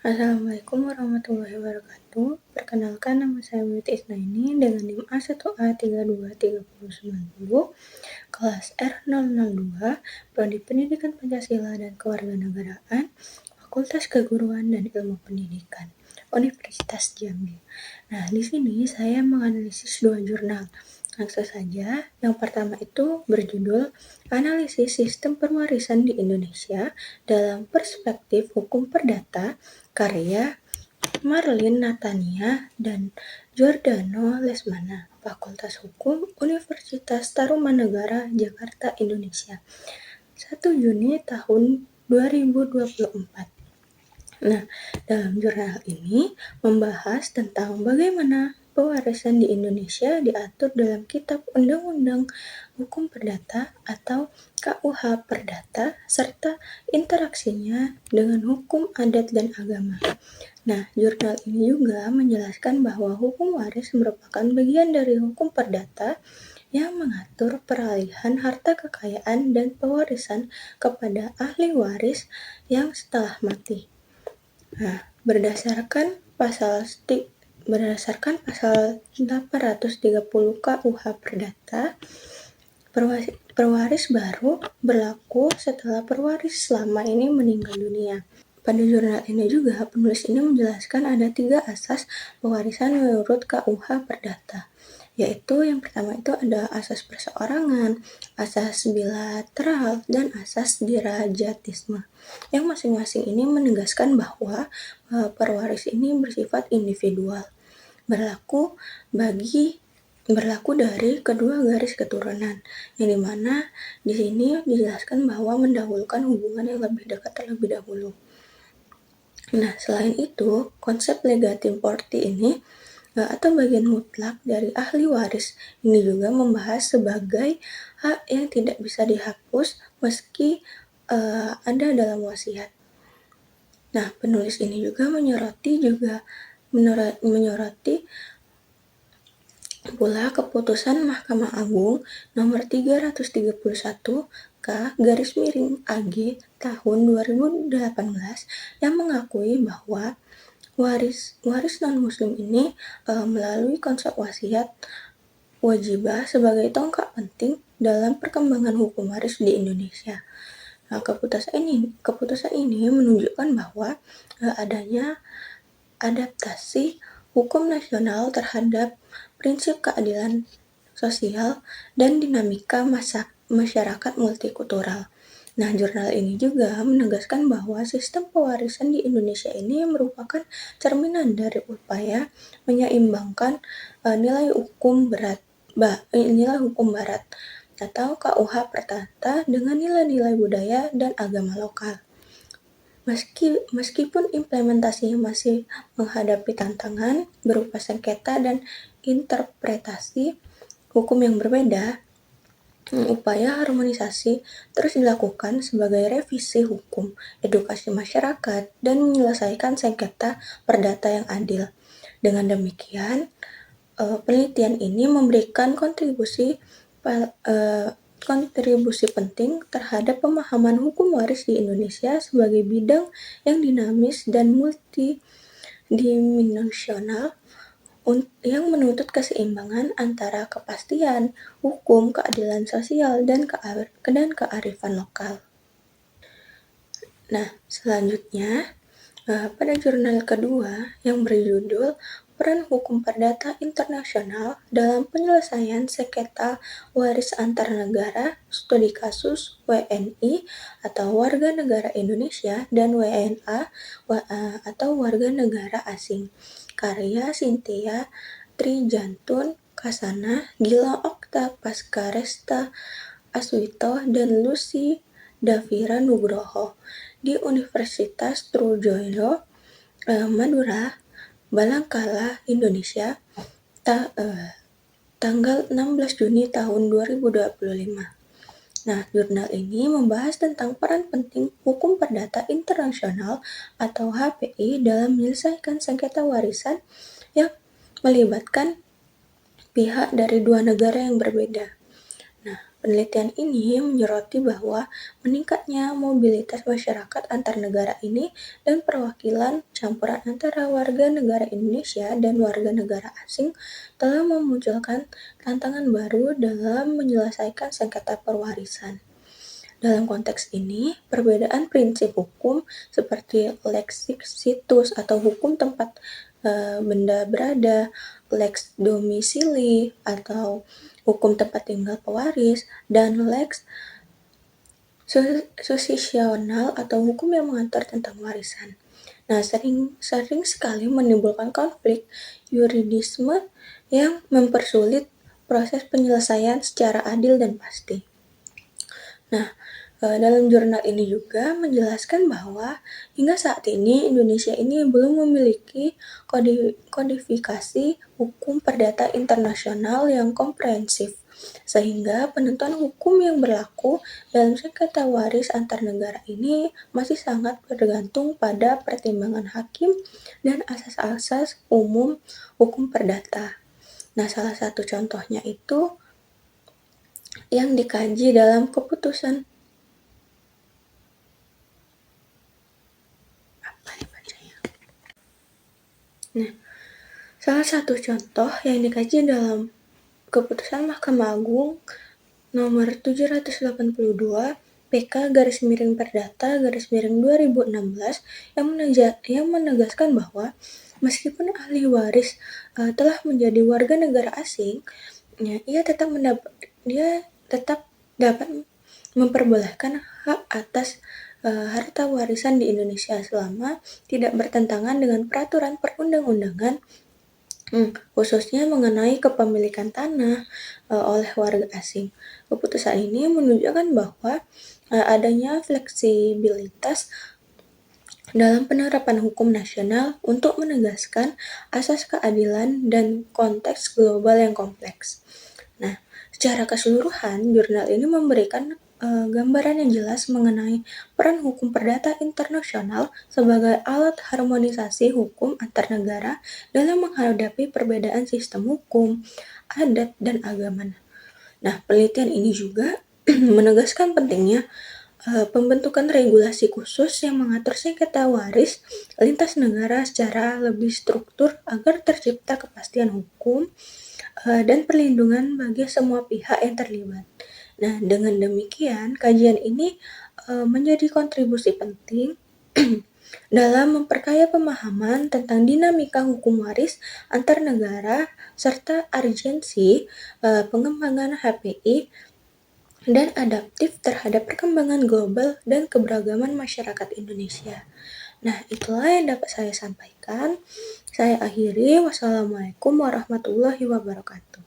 Assalamualaikum warahmatullahi wabarakatuh. Perkenalkan, nama saya Witi Isnaini dengan NIM A1A32390, kelas R002, Prodi Pendidikan Pancasila dan Kewarganegaraan, Fakultas Keguruan dan Ilmu Pendidikan, Universitas Jambi. Nah, di sini saya menganalisis dua jurnal. Langsung saja, yang pertama itu berjudul Analisis Sistem Perwarisan di Indonesia dalam Perspektif Hukum Perdata, karya Marlin Natania dan Giordano Lesmana, Fakultas Hukum Universitas Tarumanegara, Jakarta, Indonesia, 1 Juni tahun 2024. Nah, dalam jurnal ini membahas tentang bagaimana pewarisan di Indonesia diatur dalam Kitab Undang-Undang Hukum Perdata atau KUH Perdata serta interaksinya dengan hukum adat dan agama. Nah, jurnal ini juga menjelaskan bahwa hukum waris merupakan bagian dari hukum perdata yang mengatur peralihan harta kekayaan dan pewarisan kepada ahli waris yang setelah mati. Nah, berdasarkan pasal 830 KUH Perdata, perwaris baru berlaku setelah perwaris lama ini meninggal dunia. Pada jurnal ini juga penulis ini menjelaskan ada 3 asas pewarisan menurut KUH Perdata, yaitu yang pertama itu ada asas perseorangan, asas bilateral, dan asas dirajatisme, yang masing-masing ini menegaskan bahwa perwaris ini bersifat individual, berlaku dari kedua garis keturunan, yang dimana di sini dijelaskan bahwa mendahulukan hubungan yang lebih dekat terlebih dahulu. Nah, selain itu, konsep legatim morti ini atau bagian mutlak dari ahli waris ini juga membahas sebagai hak yang tidak bisa dihapus meski ada dalam wasiat. Nah, penulis ini juga menyoroti pula keputusan Mahkamah Agung nomor 331/AG tahun 2018 yang mengakui bahwa waris non-muslim ini melalui konsep wasiat wajibah sebagai tonggak penting dalam perkembangan hukum waris di Indonesia. Nah, keputusan ini menunjukkan bahwa adanya adaptasi hukum nasional terhadap prinsip keadilan sosial dan dinamika masyarakat multikultural. Nah, jurnal ini juga menegaskan bahwa sistem pewarisan di Indonesia ini merupakan cerminan dari upaya menyeimbangkan nilai hukum barat atau KUH Perdata dengan nilai-nilai budaya dan agama lokal. Meskipun implementasinya masih menghadapi tantangan berupa sengketa dan interpretasi hukum yang berbeda, upaya harmonisasi terus dilakukan sebagai revisi hukum, edukasi masyarakat, dan menyelesaikan sengketa perdata yang adil. Dengan demikian, penelitian ini memberikan kontribusi penting terhadap pemahaman hukum waris di Indonesia sebagai bidang yang dinamis dan multidimensional yang menuntut keseimbangan antara kepastian hukum, keadilan sosial, dan kearifan lokal. Nah, selanjutnya pada jurnal kedua yang berjudul Peran Hukum Perdata Internasional dalam Penyelesaian Sengketa Waris Antar Negara, Studi Kasus WNI atau Warga Negara Indonesia dan WNA atau Warga Negara Asing, karya Cynthia Trijantun Kasana, Gilang Okta Paskaresta Aswito, dan Lucy Davira Nugroho di Universitas Trujoyo, Madura, Balangkala, Indonesia, tanggal 16 Juni tahun 2025. Nah, jurnal ini membahas tentang peran penting hukum perdata internasional atau HPI dalam menyelesaikan sengketa warisan yang melibatkan pihak dari dua negara yang berbeda. Nah, Penelitian ini menyoroti bahwa meningkatnya mobilitas masyarakat antar negara ini dan perwakilan campuran antara warga negara Indonesia dan warga negara asing telah memunculkan tantangan baru dalam menyelesaikan sengketa perwarisan. Dalam konteks ini, perbedaan prinsip hukum seperti lex situs atau hukum tempat benda berada, lex domisili atau hukum tempat tinggal pewaris, dan lex sucesional atau hukum yang mengatur tentang warisan. Nah, sering sekali menimbulkan konflik yuridisme yang mempersulit proses penyelesaian secara adil dan pasti. Nah, dalam jurnal ini juga menjelaskan bahwa hingga saat ini Indonesia ini belum memiliki kodifikasi hukum perdata internasional yang komprehensif, sehingga penentuan hukum yang berlaku dalam sengketa waris antar negara ini masih sangat bergantung pada pertimbangan hakim dan asas-asas umum hukum perdata. Nah, salah satu contohnya itu yang dikaji dalam keputusan salah satu contoh yang dikaji dalam keputusan Mahkamah Agung nomor 782 PK Perdata 2016 yang menegaskan bahwa meskipun ahli waris telah menjadi warga negara asing, ya, dia tetap dapat memperbolehkan hak atas harta warisan di Indonesia selama tidak bertentangan dengan peraturan perundang-undangan, khususnya mengenai kepemilikan tanah oleh warga asing. Keputusan ini menunjukkan bahwa adanya fleksibilitas dalam penerapan hukum nasional untuk menegaskan asas keadilan dan konteks global yang kompleks. Nah, secara keseluruhan, jurnal ini memberikan gambaran yang jelas mengenai peran hukum perdata internasional sebagai alat harmonisasi hukum antar negara dalam menghadapi perbedaan sistem hukum, adat, dan agama. Nah, penelitian ini juga menegaskan pentingnya pembentukan regulasi khusus yang mengatur sengketa waris lintas negara secara lebih struktur agar tercipta kepastian hukum dan perlindungan bagi semua pihak yang terlibat. Nah, dengan demikian, kajian ini menjadi kontribusi penting dalam memperkaya pemahaman tentang dinamika hukum waris antar negara serta urgensi pengembangan HPI dan adaptif terhadap perkembangan global dan keberagaman masyarakat Indonesia. Nah, itulah yang dapat saya sampaikan. Saya akhiri. Wassalamualaikum warahmatullahi wabarakatuh.